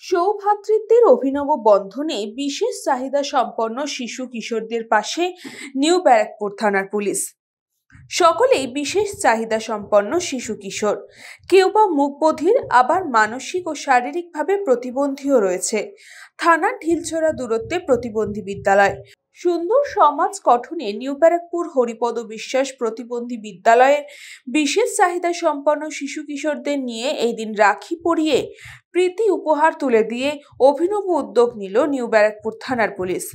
সৌভ্রাতৃত্বের অভিনব বন্ধনে বিশেষ চাহিদা সম্পন্ন শিশু কিশোরদের পাশে নিউ ব্যারাকপুর থানার পুলিশ। সকলেই বিশেষ চাহিদা সম্পন্ন শিশু কিশোর, কেউ বা মুকবধির, আবার মানসিক ও শারীরিকভাবে প্রতিবন্ধীও রয়েছে। থানার ঢিলছড়া দূরত্বে প্রতিবন্ধী বিদ্যালয়। সুন্দর সমাজ গঠনে নিউ ব্যারাকপুর হরিপদ বিশ্বাস প্রতিবন্ধী বিদ্যালয়ের বিশেষ চাহিদা সম্পন্ন শিশু কিশোরদের নিয়ে এই দিন রাখি পরিয়ে প্রীতি উপহার তুলে দিয়ে অভিনব উদ্যোগ নিল নিউ ব্যারাকপুর থানার পুলিশ।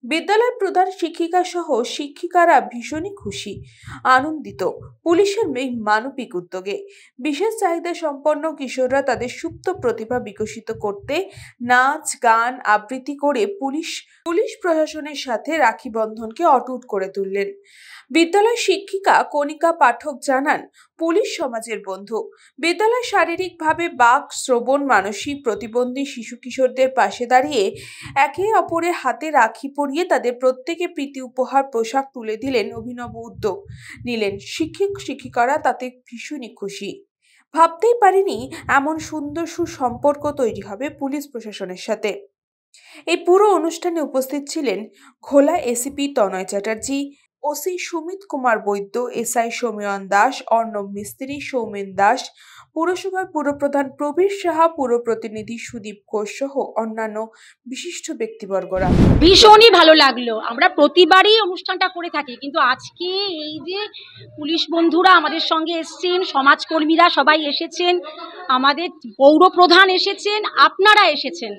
বিদ্যালয়ের প্রধান শিক্ষিকা সহ শিক্ষিকারা ভীষণই খুশি, আনন্দিত পুলিশের এই মানবিক উদ্যোগে। বিশেষ চাহিদা সম্পন্ন কিশোররা তাদের সুপ্ত প্রতিভা বিকশিত করতে নাচ, গান, আবৃত্তি করে পুলিশ প্রশাসনের সাথে রাখি বন্ধনকে অটুট করে তুললেন। বিদ্যালয় শিক্ষিকা কণিকা পাঠক জানান, পুলিশ সমাজের বন্ধু। বিদ্যালয় শারীরিকভাবে বাক, শ্রবণ, মানসিক প্রতিবন্ধী শিশু কিশোরদের পাশে দাঁড়িয়ে একে অপরের হাতে রাখি পরিয়ে তাদের প্রত্যেকে প্রীতি উপহার পোশাক তুলে দিলেন। অভিনব উদ্যোগ নিলেন শিক্ষিকারা, তাতে ভীষণই খুশি। ভাবতেই পারিনি এমন সুন্দর সুসম্পর্ক তৈরি হবে পুলিশ প্রশাসনের সাথে। এই পুরো অনুষ্ঠানে উপস্থিত ছিলেন ঘোলা এসিপি তনয় চ্যাটার্জি, ওসি সুমিত কুমার বৈদ্য, এসআই সৌমেন দাস, অর্ণব মিস্ত্রি, সৌমেন দাস, পুরসভার পুরপ্রধান প্রবীর সাহা, পুর প্রতিনিধি সুদীপ ঘোষ সহ অন্যান্য বিশিষ্ট ব্যক্তিবর্গরা। ভীষণই ভালো লাগলো। আমরা প্রতিবারই অনুষ্ঠানটা করে থাকি, কিন্তু আজকে এই যে পুলিশ বন্ধুরা আমাদের সঙ্গে এসেছেন, সমাজকর্মীরা সবাই এসেছেন, আমাদের পৌর প্রধান এসেছেন, আপনারা এসেছেন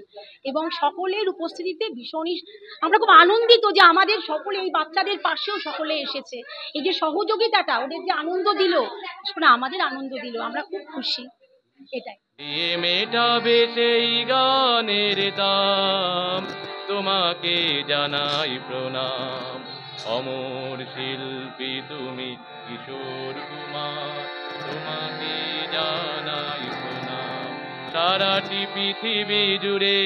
এবং সকলের উপস্থিতিতে ভীষণই আমরা খুব আনন্দিত যে আমাদের সকলে এই বাচ্চাদের পাশেও সকলে এসেছে। এই যে সহযোগিতাটা, ওদের যে আনন্দ দিল, আমাদের আনন্দ দিল, আমরা খুব খুশি। এটাই মেটাবে সেই গানের দাম, তোমাকে জানাই প্রণাম। অমর শিল্পী তুমি কিশোর কুমার, তোমাকে জানাই প্রণাম। সারাটি পৃথিবী জুড়ে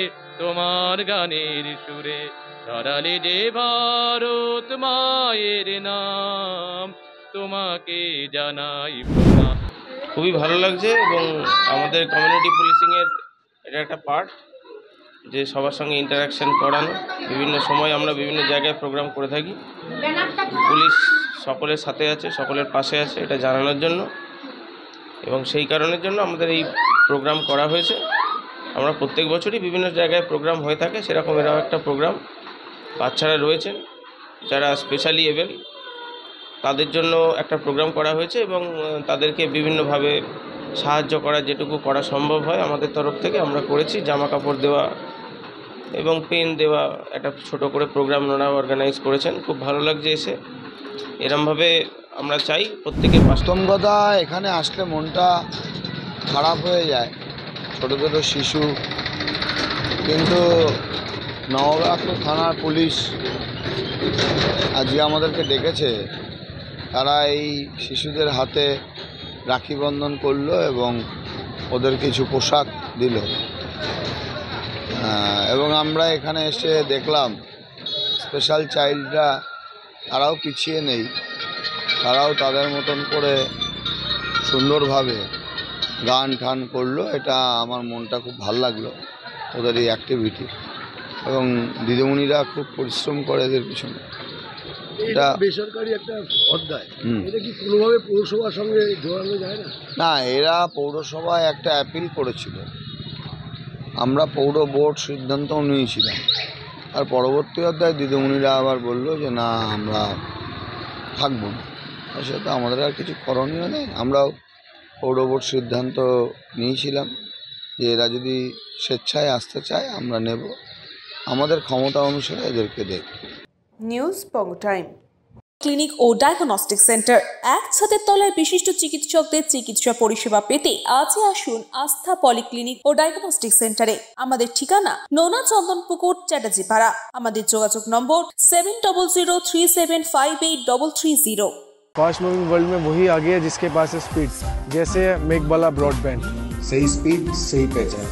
তোমার গানের সুরে ছড়ালে যে ভারত মায়ের নাম, তোমাকে জানাই প্রণাম। খুবই ভালো লাগছে এবং আমাদের কমিউনিটি পুলিশিংয়ের এটা একটা পার্ট, যে সবার সঙ্গে ইন্টারাকশন করানো। বিভিন্ন সময় আমরা বিভিন্ন জায়গায় প্রোগ্রাম করে থাকি, পুলিশ সকলের সাথে আছে, সকলের পাশে আছে, এটা জানানোর জন্য এবং সেই কারণের জন্য আমাদের এই প্রোগ্রাম করা হয়েছে। আমরা প্রত্যেক বছরই বিভিন্ন জায়গায় প্রোগ্রাম হয়ে থাকে, সেরকম এরাও একটা প্রোগ্রাম। বাচ্চারা রয়েছেন যারা স্পেশালি এবেল, তাদের জন্য একটা প্রোগ্রাম করা হয়েছে এবং তাদেরকে বিভিন্নভাবে সাহায্য করা, যেটুকু করা সম্ভব হয় আমাদের তরফ থেকে আমরা করেছি। জামা কাপড় দেওয়া এবং পেন দেওয়া, একটা ছোট করে প্রোগ্রাম ওনারা অর্গানাইজ করেছেন। খুব ভালো লাগছে এসে। এরমভাবে আমরা চাই প্রত্যেকে। বাস্তব কথা, এখানে আসলে মনটা খারাপ হয়ে যায়, ছোটো ছোটো শিশু। কিন্তু নবব্যারাকপুর থানার পুলিশ আজকে আমাদেরকে ডেকেছে, তারা এই শিশুদের হাতে রাখি বন্ধন করলো এবং ওদের কিছু পোশাক দিল এবং আমরা এখানে এসে দেখলাম স্পেশাল চাইল্ডরা তারাও পিছিয়ে নেই, তারাও তাদের মতন করে সুন্দরভাবে গান টান করলো। এটা আমার মনটা খুব ভালো লাগলো, ওদের এই অ্যাক্টিভিটি। এবং দিদিমণিরা খুব পরিশ্রম করে এদের পিছনে। এটা বেসরকারি একটা অধ্যায়, এটা কি কোনোভাবে পৌরসভার সঙ্গে জোড়ানো যায় না? না, এরা পৌরসভায় একটা অ্যাপিল করেছিল, আমরা পৌর বোর্ড সিদ্ধান্তও নিয়েছিলাম। আর পরবর্তী অধ্যায় দিদিমণিরা আবার বলল যে না, আমরা থাকবো না। সেটা আমাদের আর কিছু করণীয় নেই। আমরাও পৌর বোর্ড সিদ্ধান্ত নিয়েছিলাম যে এরা যদি স্বেচ্ছায় আসতে চায় আমরা নেব, আমাদের ক্ষমতা অনুসারে এদেরকে দেব। নিউজ বঙ্গ টাইম। ক্লিনিক ও ডায়াগনস্টিক সেন্টার, এক ছাদের তলায় বিশিষ্ট চিকিৎসকদের চিকিৎসা পরিষেবা পেতে আজই আসুন আস্থা পলিক্লিনিক ও ডায়াগনস্টিক সেন্টারে। আমাদের ঠিকানা নোনা চন্দনপুকুর, চ্যাটার্জিপাড়া। আমাদের যোগাযোগ নম্বর 7003758330। फास्ट मूविंग वर्ल्ड में वही आगे है जिसके पास है स्पीड, जैसे मेघबाला ब्रॉडबैंड। सही स्पीड, सही पहचान।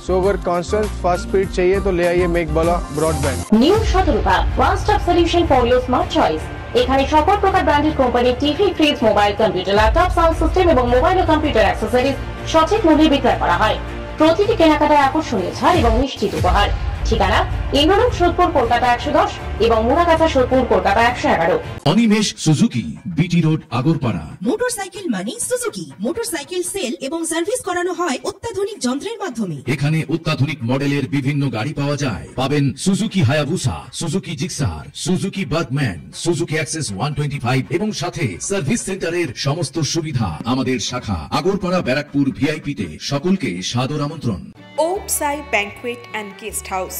सो अगर कांस्टेंट फास्ट स्पीड चाहिए तो ले आइए Meghbala broadband. New Sadarupa one stop solution for your smart choice. এখানে সকল প্রকার ব্র্যান্ডেড কোম্পানির TV, fridge, mobile, computer, laptop, sound system এবং মোবাইল ও কম্পিউটার অ্যাক্সেসরিজ সঠিক মূল্যে বিক্রয় করা হয়। প্রতিটি কেনাকাটায় আকর্ষণীয় ছাড় এবং নিশ্চিত উপহার। ঠিকানা ইন্দ্রলোক সোদপুর কলকাতা 110 এবং Murakachha Sodepur Kolkata 111। Animesh Suzuki, BT road, Agarpara. Motorcycle মানে সুজুকি। মোটরসাইকেল সেল এবং সার্ভিস করানো হয় অত্যাধুনিক যন্ত্রের মাধ্যমে। এখানে অত্যাধুনিক মডেলের বিভিন্ন গাড়ি পাওয়া যায়। পাবেন Suzuki Hayabusa, Suzuki Gixxer, Suzuki Bergman, Suzuki access 125 এবং সাথে সার্ভিস সেন্টারের সমস্ত সুবিধা। আমাদের শাখা আগরপাড়া ব্যারাকপুর ভিআইপি তে। সকলকে সাদর আমন্ত্রণ। ওম সাই ব্যাংকুয়েট অ্যান্ড গেস্ট হাউস।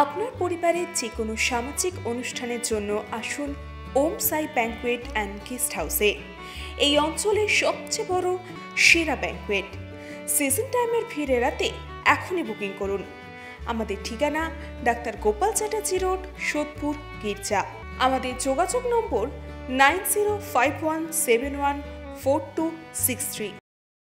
আপনার পরিবারের যে কোনো সামাজিক অনুষ্ঠানের জন্য আসুন ওম সাই ব্যাংকুয়েট অ্যান্ড গেস্ট হাউসে। এই অঞ্চলের সবচেয়ে বড় সেরা ব্যাংকুয়েট। সিজন টাইমের ভিড় এড়াতে এখনই বুকিং করুন। আমাদের ঠিকানা ডাক্তার গোপাল চ্যাটার্জি রোড, সোদপুর, গির্জা। আমাদের যোগাযোগ নম্বর 9051714263।